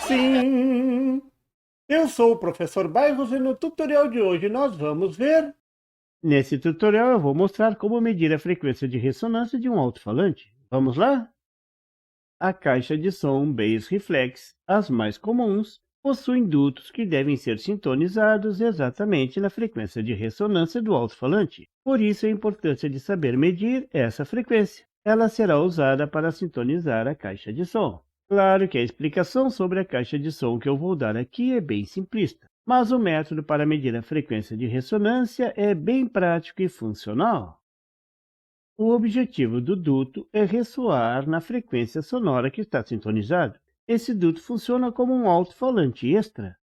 Sim, eu sou o professor Bairros e no tutorial de hoje nós vamos ver. Nesse tutorial eu vou mostrar como medir a frequência de ressonância de um alto-falante. Vamos lá? A caixa de som Bass Reflex, as mais comuns, possuem dutos que devem ser sintonizados exatamente na frequência de ressonância do alto-falante. Por isso a importância de saber medir essa frequência. Ela será usada para sintonizar a caixa de som. Claro que a explicação sobre a caixa de som que eu vou dar aqui é bem simplista, mas o método para medir a frequência de ressonância é bem prático e funcional. O objetivo do duto é ressoar na frequência sonora que está sintonizado. Esse duto funciona como um alto-falante extra.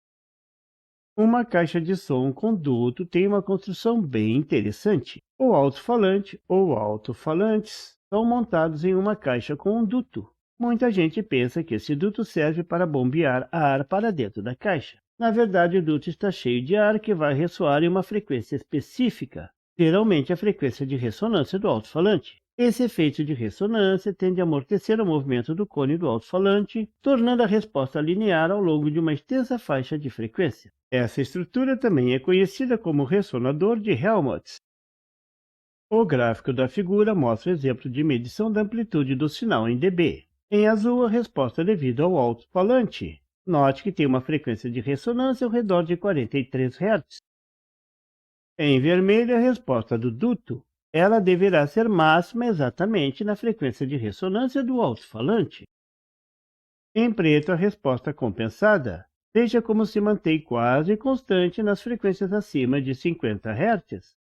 Uma caixa de som com duto tem uma construção bem interessante. O alto-falante ou alto-falantes são montados em uma caixa com um duto. Muita gente pensa que esse duto serve para bombear ar para dentro da caixa. Na verdade, o duto está cheio de ar que vai ressoar em uma frequência específica, geralmente a frequência de ressonância do alto-falante. Esse efeito de ressonância tende a amortecer o movimento do cone do alto-falante, tornando a resposta linear ao longo de uma extensa faixa de frequência. Essa estrutura também é conhecida como ressonador de Helmholtz. O gráfico da figura mostra exemplo de medição da amplitude do sinal em dB. Em azul, a resposta devido ao alto-falante. Note que tem uma frequência de ressonância ao redor de 43 Hz. Em vermelho, a resposta do duto. Ela deverá ser máxima exatamente na frequência de ressonância do alto-falante. Em preto, a resposta compensada. Veja como se mantém quase constante nas frequências acima de 50 Hz.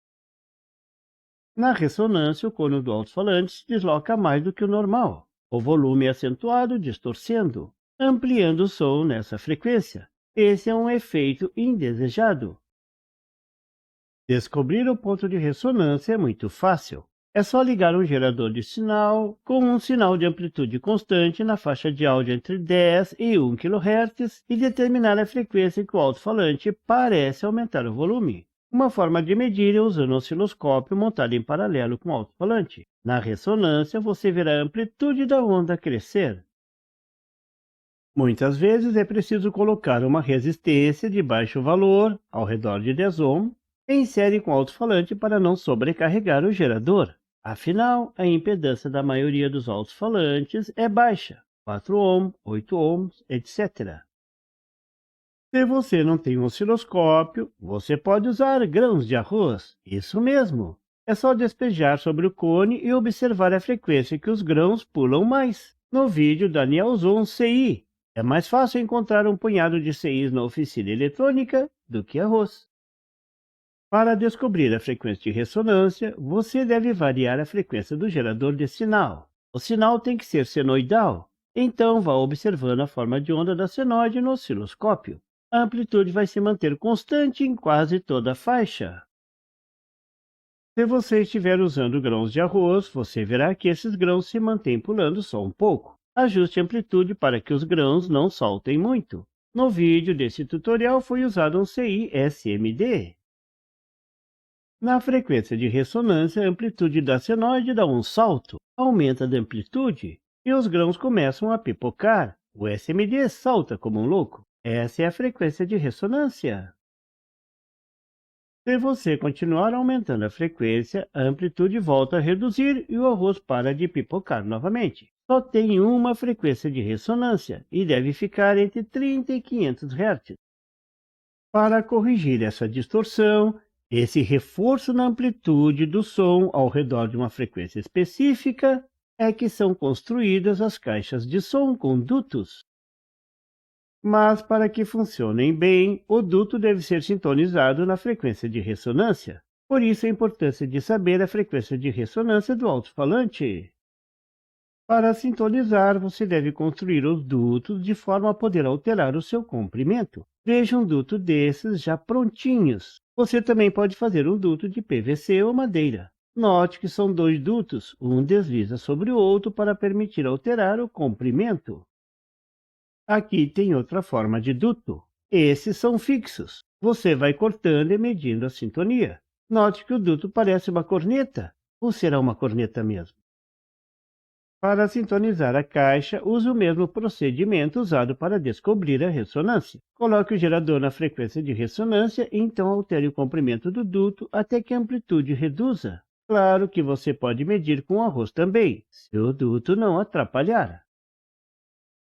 Na ressonância, o cone do alto-falante se desloca mais do que o normal. O volume é acentuado, distorcendo, ampliando o som nessa frequência. Esse é um efeito indesejado. Descobrir o ponto de ressonância é muito fácil. É só ligar um gerador de sinal com um sinal de amplitude constante na faixa de áudio entre 10 e 1 kHz e determinar a frequência em que o alto-falante parece aumentar o volume. Uma forma de medir é usando um osciloscópio montado em paralelo com o alto-falante. Na ressonância, você verá a amplitude da onda crescer. Muitas vezes é preciso colocar uma resistência de baixo valor, ao redor de 10 ohm, em série com o alto-falante para não sobrecarregar o gerador. Afinal, a impedância da maioria dos alto-falantes é baixa, 4 ohm, 8 ohms, etc. Se você não tem um osciloscópio, você pode usar grãos de arroz. Isso mesmo. É só despejar sobre o cone e observar a frequência que os grãos pulam mais. No vídeo, Daniel usou um CI. É mais fácil encontrar um punhado de CIs na oficina eletrônica do que arroz. Para descobrir a frequência de ressonância, você deve variar a frequência do gerador de sinal. O sinal tem que ser senoidal, então vá observando a forma de onda da senoide no osciloscópio. A amplitude vai se manter constante em quase toda a faixa. Se você estiver usando grãos de arroz, você verá que esses grãos se mantêm pulando só um pouco. Ajuste a amplitude para que os grãos não saltem muito. No vídeo desse tutorial foi usado um CI SMD. Na frequência de ressonância, a amplitude da senoide dá um salto, aumenta de amplitude e os grãos começam a pipocar. O SMD salta como um louco. Essa é a frequência de ressonância. Se você continuar aumentando a frequência, a amplitude volta a reduzir e o arroz para de pipocar novamente. Só tem uma frequência de ressonância e deve ficar entre 30 e 500 Hz. Para corrigir essa distorção, esse reforço na amplitude do som ao redor de uma frequência específica, é que são construídas as caixas de som com dutos. Mas para que funcionem bem, o duto deve ser sintonizado na frequência de ressonância. Por isso a importância de saber a frequência de ressonância do alto-falante. Para sintonizar, você deve construir os dutos de forma a poder alterar o seu comprimento. Veja um duto desses já prontinhos. Você também pode fazer um duto de PVC ou madeira. Note que são dois dutos, um desliza sobre o outro para permitir alterar o comprimento. Aqui tem outra forma de duto. Esses são fixos. Você vai cortando e medindo a sintonia. Note que o duto parece uma corneta. Ou será uma corneta mesmo? Para sintonizar a caixa, use o mesmo procedimento usado para descobrir a ressonância. Coloque o gerador na frequência de ressonância e então altere o comprimento do duto até que a amplitude reduza. Claro que você pode medir com o arroz também, se o duto não atrapalhar.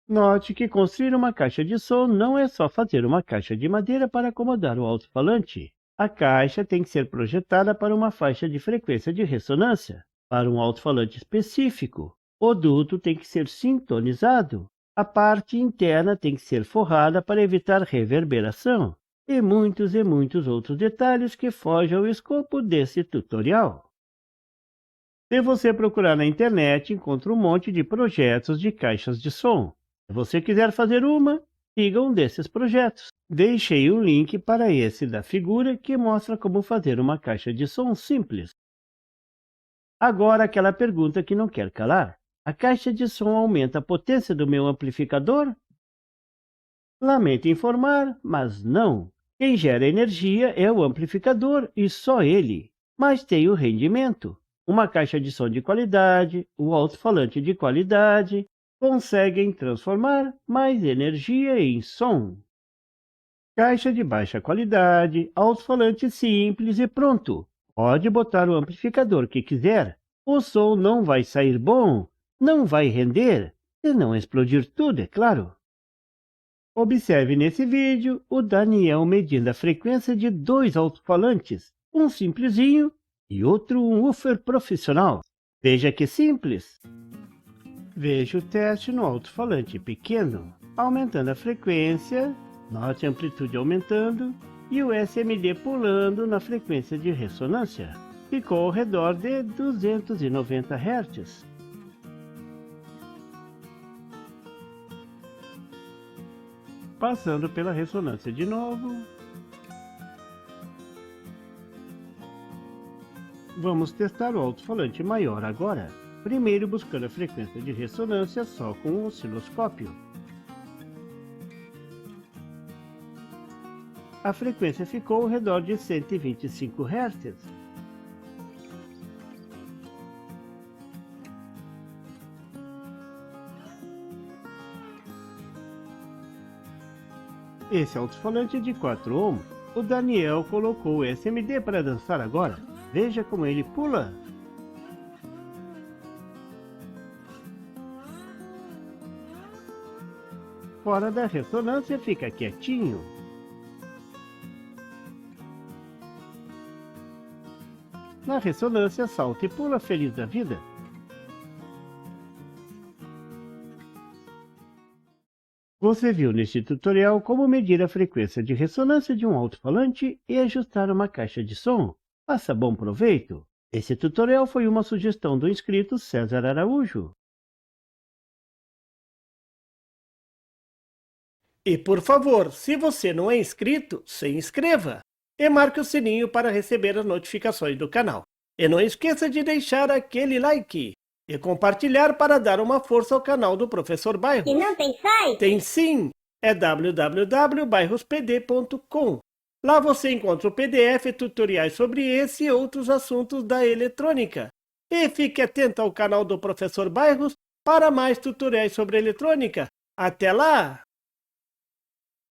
Note que construir uma caixa de som não é só fazer uma caixa de madeira para acomodar o alto-falante. A caixa tem que ser projetada para uma faixa de frequência de ressonância, para um alto-falante específico. O duto tem que ser sintonizado. A parte interna tem que ser forrada para evitar reverberação. E muitos outros detalhes que fogem ao escopo desse tutorial. Se você procurar na internet, encontra um monte de projetos de caixas de som. Se você quiser fazer uma, siga um desses projetos. Deixei um link para esse da figura que mostra como fazer uma caixa de som simples. Agora aquela pergunta que não quer calar. A caixa de som aumenta a potência do meu amplificador? Lamento informar, mas não. Quem gera energia é o amplificador e só ele. Mas tem o rendimento. Uma caixa de som de qualidade, o alto-falante de qualidade, conseguem transformar mais energia em som. Caixa de baixa qualidade, alto-falante simples e pronto. Pode botar o amplificador que quiser. O som não vai sair bom, não vai render, se não explodir tudo, é claro. Observe nesse vídeo o Daniel medindo a frequência de dois alto-falantes, um simplesinho e outro um woofer profissional. Veja que simples. Veja o teste no alto-falante pequeno, aumentando a frequência, note a amplitude aumentando e o SMD pulando na frequência de ressonância. Ficou ao redor de 290 Hz. Passando pela ressonância de novo. Vamos testar o alto-falante maior agora. Primeiro buscando a frequência de ressonância só com o osciloscópio. A frequência ficou ao redor de 125 Hz. Esse alto-falante é de 4 ohms. O Daniel colocou o SMD para dançar agora. Veja como ele pula. Fora da ressonância fica quietinho. Na ressonância salta e pula feliz da vida. Você viu neste tutorial como medir a frequência de ressonância de um alto-falante e ajustar uma caixa de som. Faça bom proveito! Esse tutorial foi uma sugestão do inscrito César Araújo. E por favor, se você não é inscrito, se inscreva e marque o sininho para receber as notificações do canal. E não esqueça de deixar aquele like e compartilhar para dar uma força ao canal do Professor Bairros. E não tem site? Tem sim! É www.bairrospd.com. Lá você encontra o PDF e tutoriais sobre esse e outros assuntos da eletrônica. E fique atento ao canal do Professor Bairros para mais tutoriais sobre eletrônica. Até lá!